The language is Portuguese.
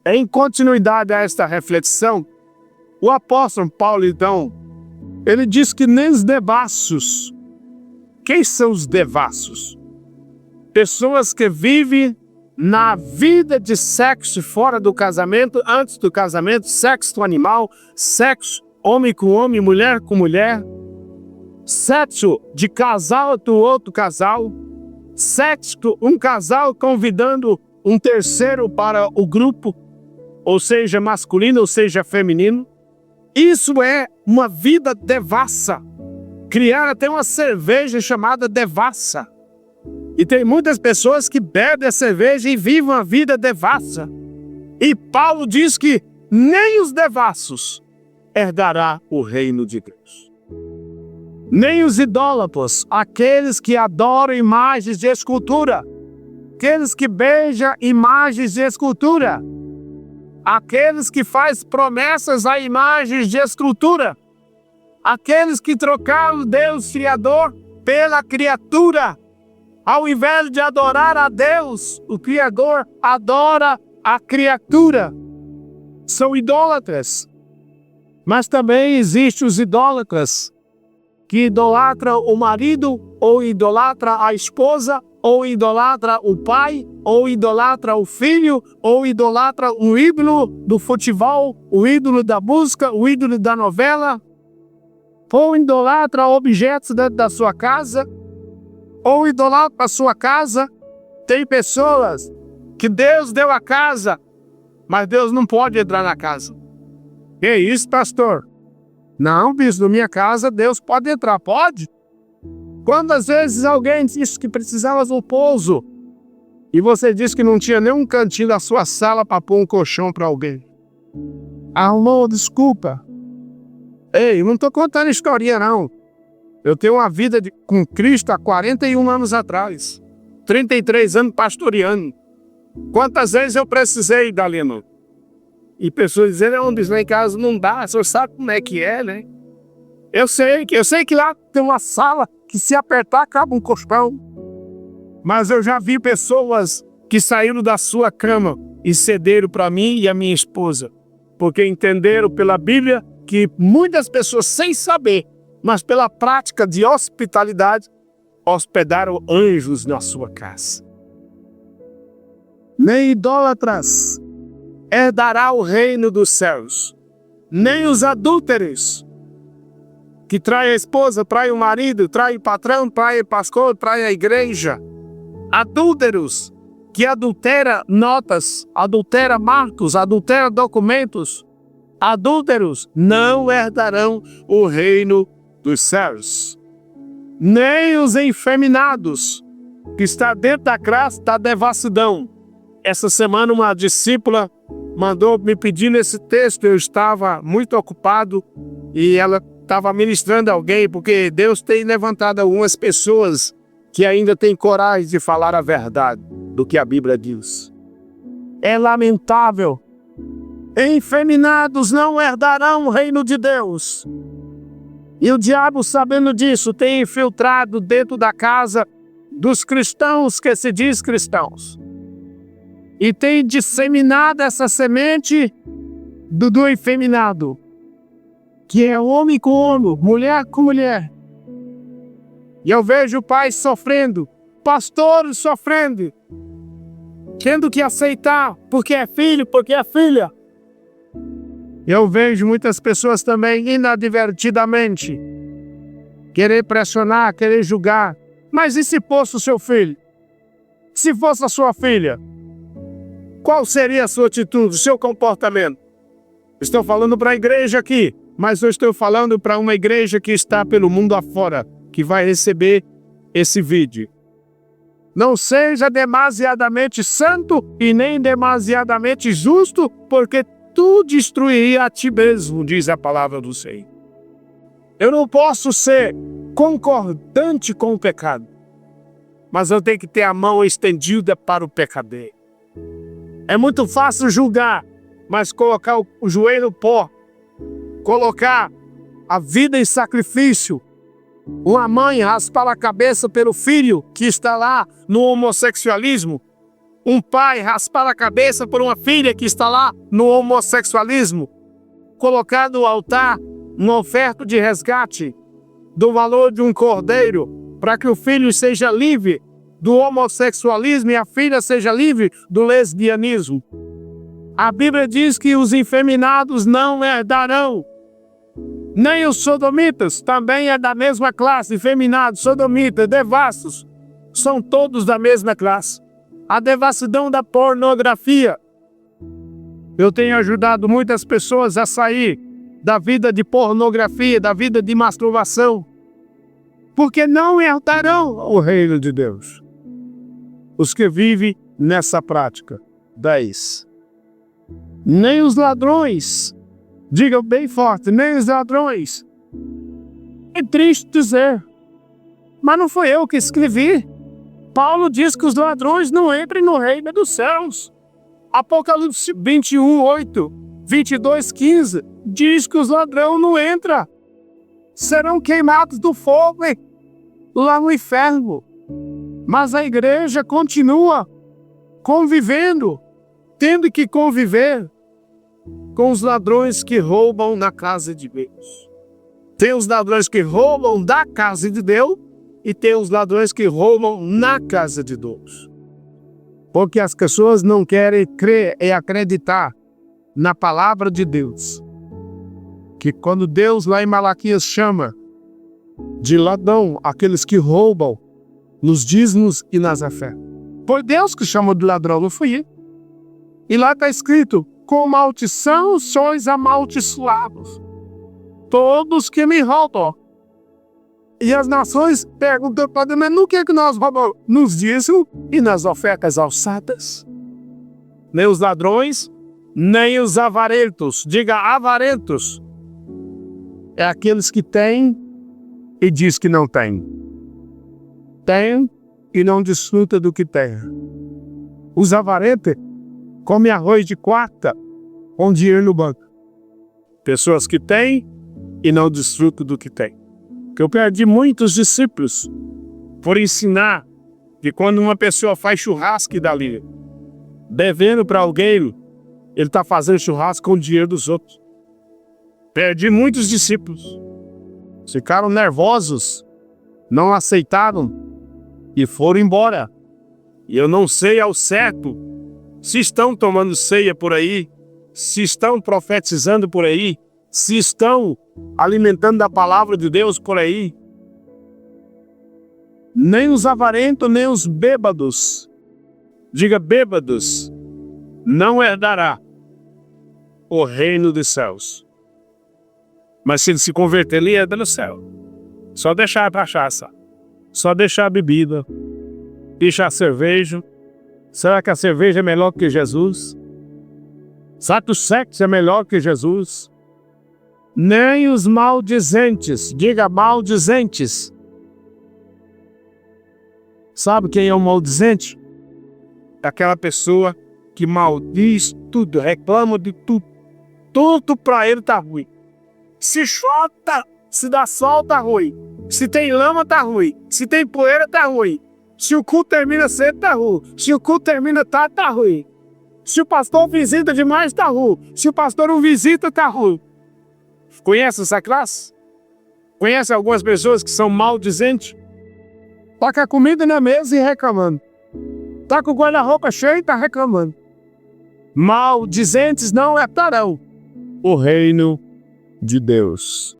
Em continuidade a esta reflexão, o apóstolo Paulo, então, ele diz que nem os devassos. Quem são os devassos? Pessoas que vivem na vida de sexo fora do casamento, antes do casamento, sexo animal, sexo homem com homem, mulher com mulher, sexo de casal do outro casal, sexo um casal convidando um terceiro para o grupo, ou seja, masculino, ou seja, feminino. Isso é uma vida devassa. Criaram até uma cerveja chamada devassa. E tem muitas pessoas que bebem a cerveja e vivem uma vida devassa. E Paulo diz que nem os devassos herdará o reino de Deus. Nem os idólatras, aqueles que adoram imagens de escultura, aqueles que beijam imagens de escultura, aqueles que fazem promessas a imagens de escultura, aqueles que trocaram Deus Criador pela criatura. Ao invés de adorar a Deus, o Criador adora a criatura. São idólatras. Mas também existem os idólatras que idolatram o marido, ou idolatra a esposa, ou idolatra o pai, ou idolatra o filho, ou idolatra o ídolo do futebol, o ídolo da música, o ídolo da novela, ou idolatra objetos dentro da sua casa, ou idolatra a sua casa. Tem pessoas que Deus deu a casa, mas Deus não pode entrar na casa. Que isso, pastor? Não, bispo, na minha casa Deus pode entrar. Pode? Quantas vezes alguém disse que precisava de um pouso e você disse que não tinha nenhum cantinho da sua sala para pôr um colchão para alguém? Arrumou desculpa. Ei, eu não estou contando historinha, não. Eu tenho uma vida com Cristo há 41 anos atrás. 33 anos pastoreando. Quantas vezes eu precisei, Dalino? E pessoas dizendo, não, bispo, lá em casa não dá. O senhor sabe como é que é, né? Eu sei que lá tem uma sala que se apertar acaba um colchão. Mas eu já vi pessoas que saíram da sua cama e cederam para mim e a minha esposa. Porque entenderam pela Bíblia que muitas pessoas, sem saber, mas pela prática de hospitalidade, hospedaram anjos na sua casa. Nem idólatras herdará o reino dos céus, nem os adúlteros, que traem a esposa, traem o marido, traem o patrão, traem o pastor, traem a igreja. Adúlteros, que adultera notas, adultera marcos, adultera documentos. Adúlteros não herdarão o reino dos céus. Nem os efeminados, que está dentro da graça da devassidão. Essa semana uma discípula mandou me pedindo esse texto, eu estava muito ocupado e ela estava ministrando a alguém, porque Deus tem levantado algumas pessoas que ainda têm coragem de falar a verdade do que a Bíblia diz. É lamentável. Efeminados não herdarão o reino de Deus. E o diabo, sabendo disso, tem infiltrado dentro da casa dos cristãos que se diz cristãos. E tem disseminado essa semente do efeminado, que é homem com homem, mulher com mulher. E eu vejo pais sofrendo, pastores sofrendo, tendo que aceitar, porque é filho, porque é filha. Eu vejo muitas pessoas também inadvertidamente querer pressionar, querer julgar. Mas e se fosse o seu filho? Se fosse a sua filha? Qual seria a sua atitude, o seu comportamento? Estou falando para a igreja aqui, mas eu estou falando para uma igreja que está pelo mundo afora, que vai receber esse vídeo. Não seja demasiadamente santo e nem demasiadamente justo, porque tu destruiria a ti mesmo, diz a palavra do Senhor. Eu não posso ser concordante com o pecado, mas eu tenho que ter a mão estendida para o pecador. É muito fácil julgar, mas colocar o joelho no pó, colocar a vida em sacrifício, uma mãe raspar a cabeça pelo filho que está lá no homossexualismo, um pai raspar a cabeça por uma filha que está lá no homossexualismo, colocar no altar uma oferta de resgate do valor de um cordeiro para que o filho seja livre do homossexualismo e a filha seja livre do lesbianismo. A Bíblia diz que os efeminados não herdarão. Nem os sodomitas, também é da mesma classe. Efeminados, sodomitas, devassos, são todos da mesma classe. A devassidão da pornografia. Eu tenho ajudado muitas pessoas a sair da vida de pornografia, da vida de masturbação, porque não herdarão o reino de Deus. Os que vivem nessa prática. 10. Nem os ladrões, diga bem forte, nem os ladrões. É triste dizer, mas não foi eu que escrevi. Paulo diz que os ladrões não entrem no reino dos céus. Apocalipse 21, 8, 22, 15, diz que os ladrões não entram. Serão queimados do fogo lá no inferno. Mas a igreja continua convivendo, tendo que conviver com os ladrões que roubam na casa de Deus. Tem os ladrões que roubam da casa de Deus e tem os ladrões que roubam na casa de Deus. Porque as pessoas não querem crer e acreditar na palavra de Deus. Que quando Deus lá em Malaquias chama de ladrão aqueles que roubam nos dízimos e nas ofertas. Foi Deus que chamou de ladrão, não fui eu. E lá está escrito, com maldição sois amaldiçoados, todos que me roubam. E as nações perguntam para Deus, mas no que nós roubamos? Nos dízimos e nas ofertas alçadas. Nem os ladrões, nem os avarentos. Diga avarentos. É aqueles que têm e diz que não têm. Tem e não desfruta do que tem. Os avarentos comem arroz de quarta com dinheiro no banco. Pessoas que têm e não desfrutam do que têm. Eu perdi muitos discípulos por ensinar que quando uma pessoa faz churrasco e dali, devendo para alguém, ele está fazendo churrasco com o dinheiro dos outros. Perdi muitos discípulos. Ficaram nervosos, não aceitaram e foram embora. E eu não sei ao certo se estão tomando ceia por aí, se estão profetizando por aí, se estão alimentando da palavra de Deus por aí. Nem os avarentos, nem os bêbados, diga bêbados, não herdará o reino dos céus. Mas se ele se converter, ele herda no céu. Só deixar a cachaça, só deixar a bebida, deixar a cerveja. Será que a cerveja é melhor que Jesus? Será que o sexo é melhor que Jesus? Nem os maldizentes, diga maldizentes. Sabe quem é o maldizente? Aquela pessoa que maldiz tudo, reclama de tudo. Tudo para ele tá ruim. Se chove, se dá sol, tá ruim. Se tem lama, tá ruim. Se tem poeira, tá ruim. Se o culto termina cedo, tá ruim. Se o culto termina tarde, tá ruim. Se o pastor visita demais, tá ruim. Se o pastor não visita, tá ruim. Conhece essa classe? Conhece algumas pessoas que são maldizentes? Tá com a comida na mesa e reclamando. Tá com o guarda-roupa cheio e tá reclamando. Maldizentes não herdarão o reino de Deus.